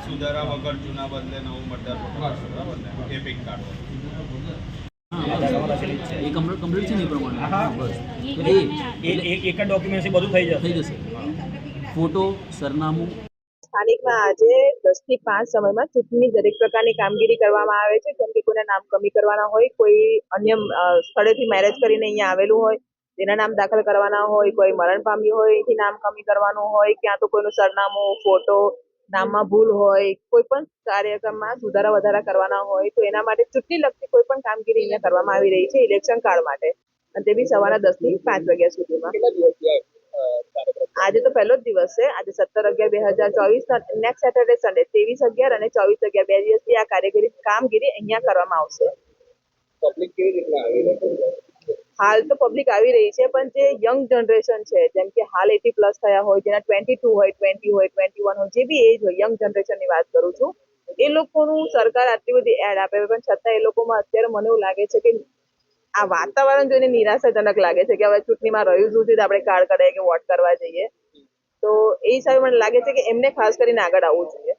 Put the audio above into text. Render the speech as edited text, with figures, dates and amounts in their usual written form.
સુધારા વગર જૂના બદલે નવું મતદાર બરાબર ને એ પિક કાઢો કમ્પ્લીટ છે ને એ પ્રમાણે એક જ ડોક્યુમેન્ટ બધું થઈ જશે ફોટો સરનામું. સ્થાનિકમાં આજે 10 થી 5 સમયમાં ચૂંટણી દરેક પ્રકારની કામગીરી કરવામાં આવે છે. જેમ કે કોઈના નામ કમી કરવાના હોય, કોઈ અન્ય સ્થળેથી મેરેજ કરીને અહીંયા આવેલું હોય તેના નામ દાખલ કરવાના હોય, કોઈ મરણ પામ્યું હોય એથી નામ કમી કરવાનું હોય, ક્યાં તો કોઈનું સરનામું, ફોટો, નામમાં ભૂલ હોય, કોઈ પણ કાર્યક્રમમાં સુધારા વધારા કરવાના હોય તો એના માટે ચૂંટણી લગતી કોઈ પણ કામગીરી અહીંયા કરવામાં આવી રહી છે ઇલેક્શન કાળ માટે, અને તે બી સવારના 10 થી 5 વાગ્યા સુધીમાં. આજે તો પહેલો જ દિવસ છે. આજે 17/11/2024 નેક્સ્ટ સેટરડે સન્ડે 23/11 અને 24/11 બે દિવસથી આ કામગીરી અહીંયા કરવામાં આવશે. પબ્લિક કેવી રીતના આવી રહી છે? હાલ તો પબ્લિક આવી રહી છે, પણ જે યંગ જનરેશન છે, જેમ કે હાલ 80+ થયા હોય, જેના 22 હોય, 20 હોય, 21 હોય, જે બી એજ હોય, યંગ જનરેશનની વાત કરું છું, એ લોકોનું સરકાર આટલી બધી એડ આપે પણ છતાં એ લોકોમાં અત્યારે મને એવું લાગે છે કે આ વાતાવરણ જોઈને નિરાશાજનક લાગે છે કે હવે ચૂંટણીમાં રહ્યું શું છે આપણે કાર્ડ કઢાય કે વોટ કરવા જઈએ, તો એ હિસાબે મને લાગે છે કે એમને ખાસ કરીને આગળ આવવું જોઈએ.